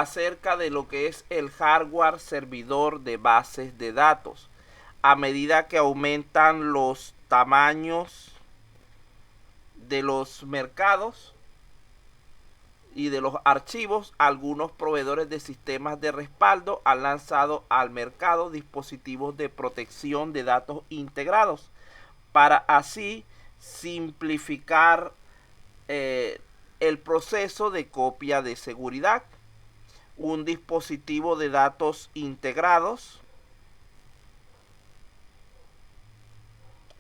acerca de lo que es el hardware servidor de bases de datos. A medida que aumentan los tamaños de los mercados y de los archivos, algunos proveedores de sistemas de respaldo han lanzado al mercado dispositivos de protección de datos integrados para así simplificar el proceso de copia de seguridad. Un dispositivo de datos integrados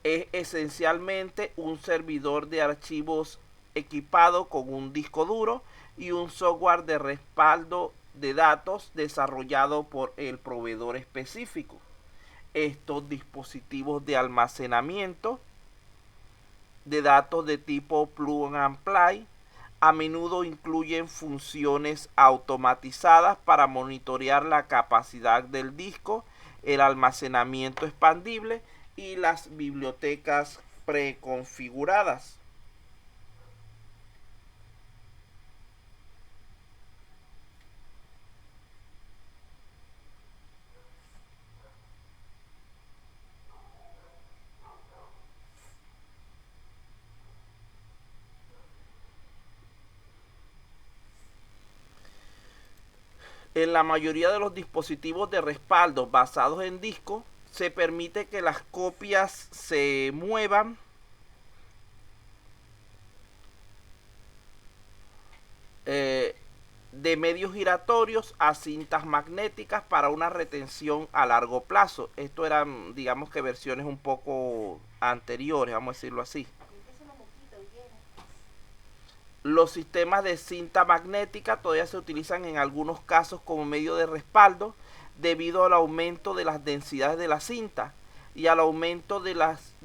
es esencialmente un servidor de archivos equipado con un disco duro y un software de respaldo de datos desarrollado por el proveedor específico. Estos dispositivos de almacenamiento de datos de tipo plug and play a menudo incluyen funciones automatizadas para monitorear la capacidad del disco, el almacenamiento expandible y las bibliotecas preconfiguradas. En la mayoría de los dispositivos de respaldo basados en disco, se permite que las copias se muevan de medios giratorios a cintas magnéticas para una retención a largo plazo. Esto eran, digamos que versiones un poco anteriores, vamos a decirlo así. Los sistemas de cinta magnética todavía se utilizan en algunos casos como medio de respaldo debido al aumento de las densidades de la cinta y al aumento de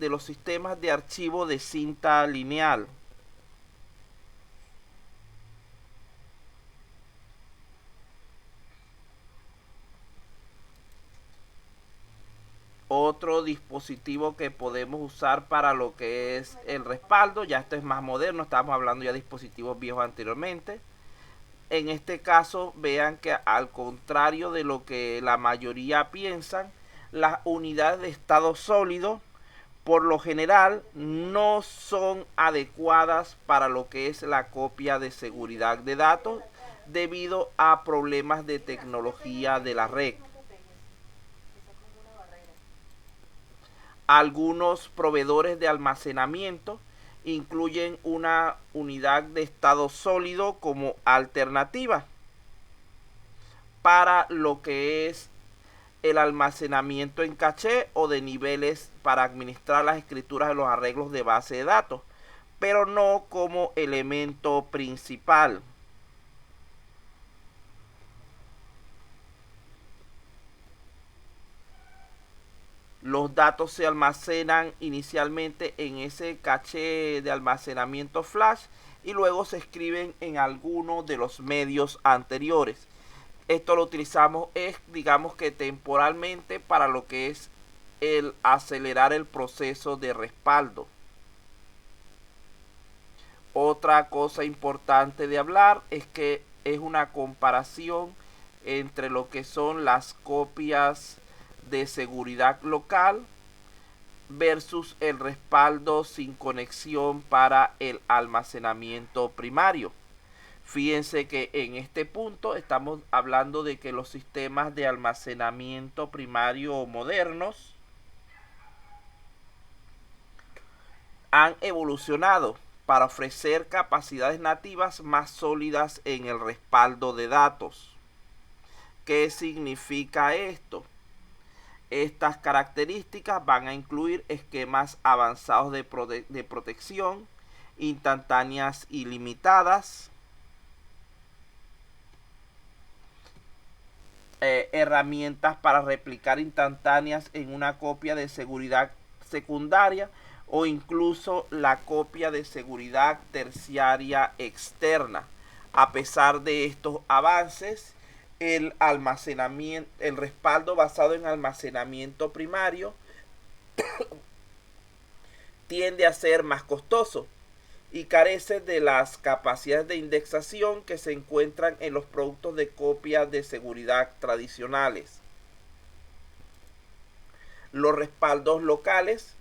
los sistemas de archivo de cinta lineal. Otro dispositivo que podemos usar para lo que es el respaldo, ya esto es más moderno, estábamos hablando ya de dispositivos viejos anteriormente. En este caso, vean que al contrario de lo que la mayoría piensan, las unidades de estado sólido por lo general no son adecuadas para lo que es la copia de seguridad de datos debido a problemas de tecnología de la red. Algunos proveedores de almacenamiento incluyen una unidad de estado sólido como alternativa para lo que es el almacenamiento en caché o de niveles para administrar las escrituras de los arreglos de base de datos, pero no como elemento principal. Los datos se almacenan inicialmente en ese caché de almacenamiento flash y luego se escriben en alguno de los medios anteriores. Esto lo utilizamos digamos que temporalmente para lo que es el acelerar el proceso de respaldo. Otra cosa importante de hablar es que es una comparación entre lo que son las copias de seguridad local versus el respaldo sin conexión para el almacenamiento primario. Fíjense que en este punto estamos hablando de que los sistemas de almacenamiento primario modernos han evolucionado para ofrecer capacidades nativas más sólidas en el respaldo de datos. ¿Qué significa esto? Estas características van a incluir esquemas avanzados de protección, instantáneas ilimitadas, herramientas para replicar instantáneas en una copia de seguridad secundaria o incluso la copia de seguridad terciaria externa. A pesar de estos avances, el respaldo basado en almacenamiento primario tiende a ser más costoso y carece de las capacidades de indexación que se encuentran en los productos de copia de seguridad tradicionales. Los respaldos locales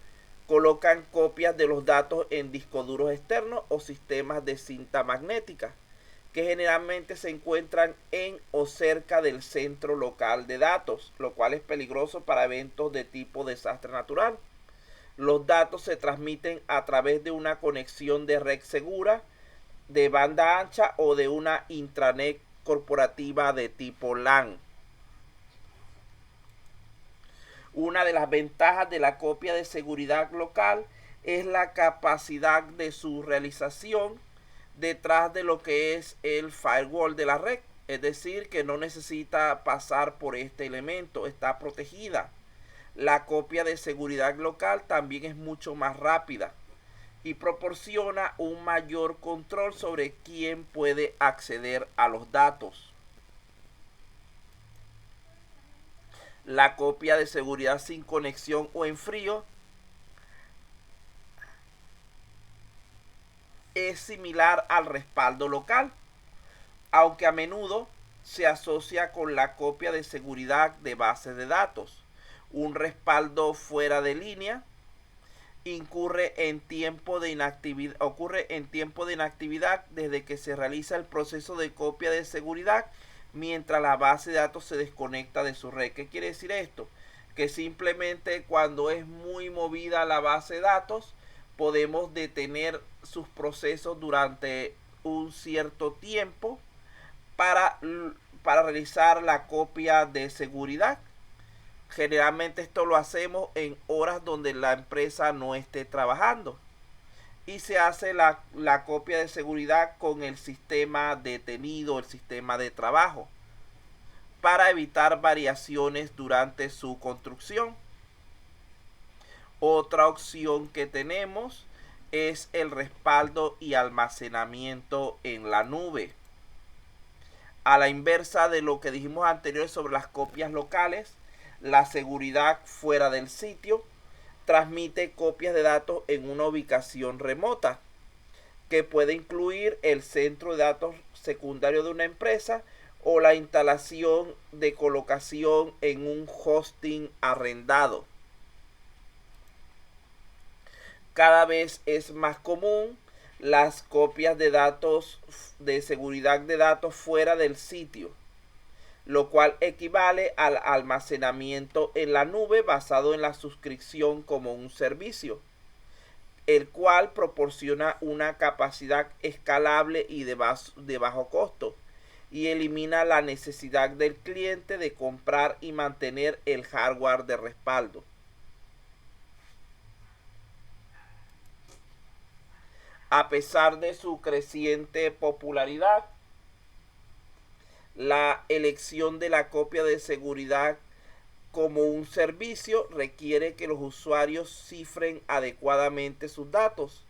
colocan copias de los datos en discos duros externos o sistemas de cinta magnética, que generalmente se encuentran en o cerca del centro local de datos, lo cual es peligroso para eventos de tipo desastre natural. Los datos se transmiten a través de una conexión de red segura, de banda ancha o de una intranet corporativa de tipo LAN. Una de las ventajas de la copia de seguridad local es la capacidad de su realización detrás de lo que es el firewall de la red, es decir, que no necesita pasar por este elemento, está protegida. La copia de seguridad local también es mucho más rápida y proporciona un mayor control sobre quién puede acceder a los datos. La copia de seguridad sin conexión o en frío es similar al respaldo local, aunque a menudo se asocia con la copia de seguridad de bases de datos. Un respaldo fuera de línea ocurre en tiempo de inactividad desde que se realiza el proceso de copia de seguridad mientras la base de datos se desconecta de su red. ¿Qué quiere decir esto? Que simplemente cuando es muy movida la base de datos podemos detener sus procesos durante un cierto tiempo para realizar la copia de seguridad. Generalmente esto lo hacemos en horas donde la empresa no esté trabajando y se hace la copia de seguridad con el sistema detenido, el sistema de trabajo, para evitar variaciones durante su construcción. Otra opción que tenemos es el respaldo y almacenamiento en la nube. A la inversa de lo que dijimos anterior sobre las copias locales, la seguridad fuera del sitio transmite copias de datos en una ubicación remota, que puede incluir el centro de datos secundario de una empresa o la instalación de colocación en un hosting arrendado. Cada vez es más común las copias de datos de seguridad de datos fuera del sitio, lo cual equivale al almacenamiento en la nube basado en la suscripción como un servicio, el cual proporciona una capacidad escalable y de bajo costo y elimina la necesidad del cliente de comprar y mantener el hardware de respaldo. A pesar de su creciente popularidad, la elección de la copia de seguridad como un servicio requiere que los usuarios cifren adecuadamente sus datos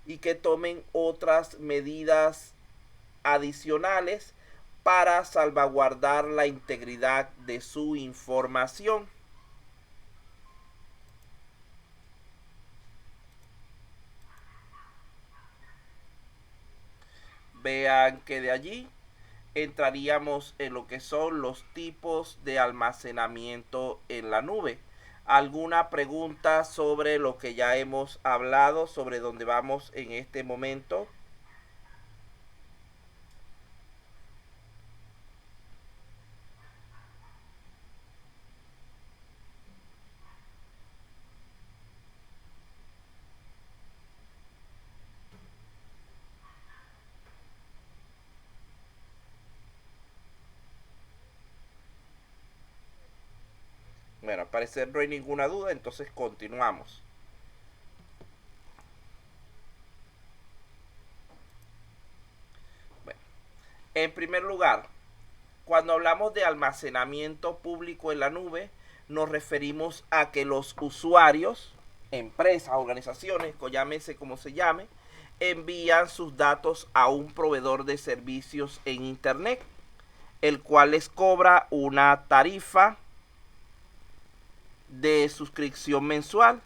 y que tomen otras medidas adicionales para salvaguardar la integridad de su información. Vean que de allí entraríamos en lo que son los tipos de almacenamiento en la nube. ¿Alguna pregunta sobre lo que ya hemos hablado, sobre dónde vamos en este momento? Bueno, al parecer no hay ninguna duda, entonces continuamos. Bueno, en primer lugar, cuando hablamos de almacenamiento público en la nube, nos referimos a que los usuarios, empresas, organizaciones, llámese como se llame, envían sus datos a un proveedor de servicios en Internet, el cual les cobra una tarifa de suscripción mensual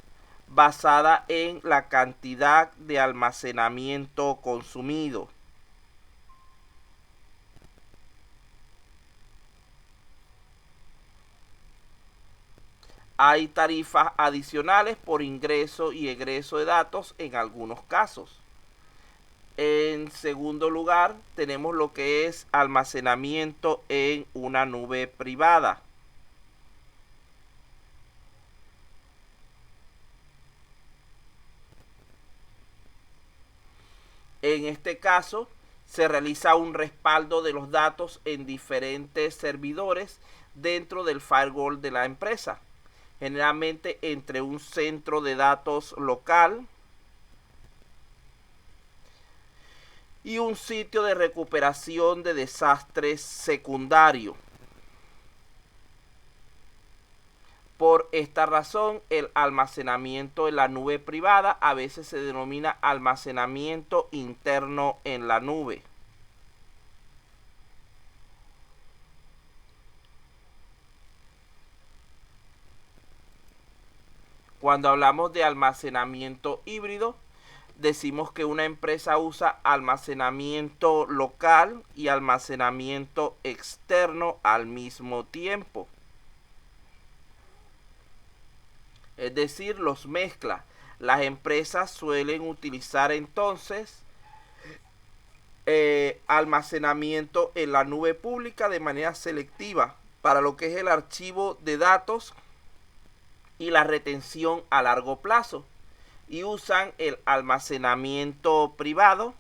basada en la cantidad de almacenamiento consumido. Hay tarifas adicionales por ingreso y egreso de datos en algunos casos. En segundo lugar, tenemos lo que es almacenamiento en una nube privada. En este caso, se realiza un respaldo de los datos en diferentes servidores dentro del firewall de la empresa, generalmente entre un centro de datos local y un sitio de recuperación de desastres secundario. Por esta razón, el almacenamiento en la nube privada a veces se denomina almacenamiento interno en la nube. Cuando hablamos de almacenamiento híbrido, decimos que una empresa usa almacenamiento local y almacenamiento externo al mismo tiempo. Es decir, los mezcla. Las empresas suelen utilizar entonces almacenamiento en la nube pública de manera selectiva para lo que es el archivo de datos y la retención a largo plazo, y usan el almacenamiento privado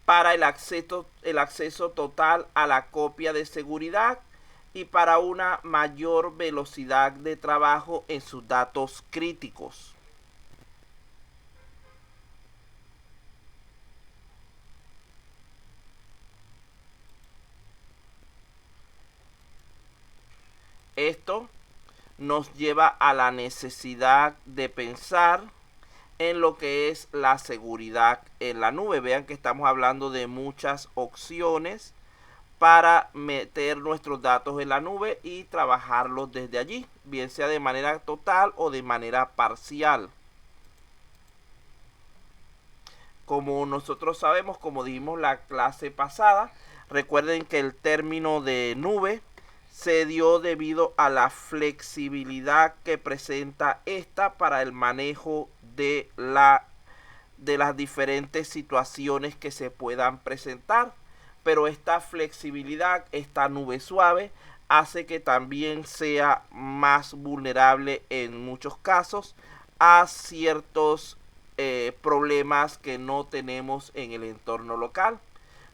para el acceso total a la copia de seguridad y para una mayor velocidad de trabajo en sus datos críticos. Esto nos lleva a la necesidad de pensar en lo que es la seguridad en la nube. Vean que estamos hablando de muchas opciones para meter nuestros datos en la nube y trabajarlos desde allí, bien sea de manera total o de manera parcial. Como nosotros sabemos, como dijimos la clase pasada, recuerden que el término de nube se dio debido a la flexibilidad que presenta esta para el manejo de las diferentes situaciones que se puedan presentar. Pero esta flexibilidad, esta nube suave, hace que también sea más vulnerable en muchos casos a ciertos problemas que no tenemos en el entorno local.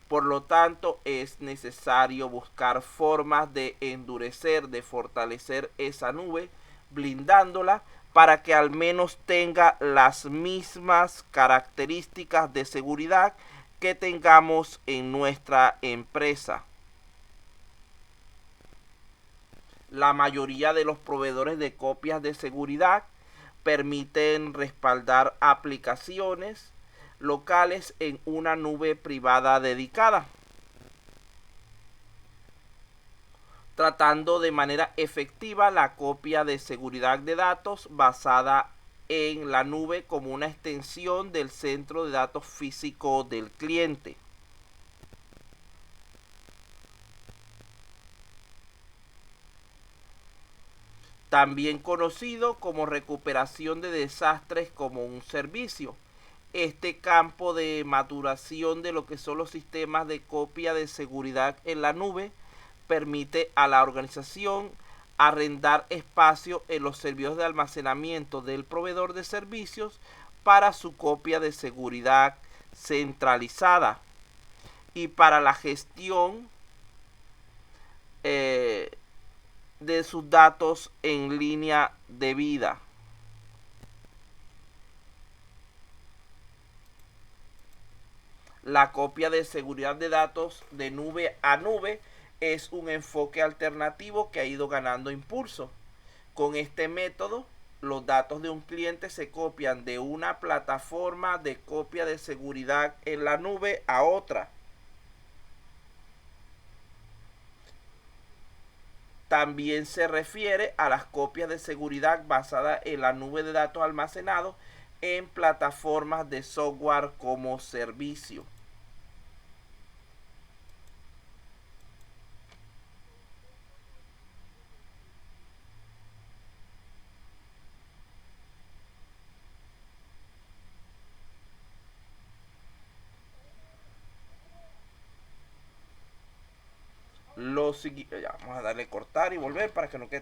Por lo tanto, es necesario buscar formas de endurecer, de fortalecer esa nube, blindándola para que al menos tenga las mismas características de seguridad que tengamos en nuestra empresa. La mayoría de los proveedores de copias de seguridad permiten respaldar aplicaciones locales en una nube privada dedicada, tratando de manera efectiva la copia de seguridad de datos basada en la nube como una extensión del centro de datos físico del cliente. También conocido como recuperación de desastres como un servicio. Este campo de maduración de lo que son los sistemas de copia de seguridad en la nube permite a la organización arrendar espacio en los servicios de almacenamiento del proveedor de servicios para su copia de seguridad centralizada y para la gestión de sus datos en línea debida. La copia de seguridad de datos de nube a nube es un enfoque alternativo que ha ido ganando impulso. Con este método, los datos de un cliente se copian de una plataforma de copia de seguridad en la nube a otra. También se refiere a las copias de seguridad basadas en la nube de datos almacenados en plataformas de software como servicio. Vamos a darle cortar y volver para que no quede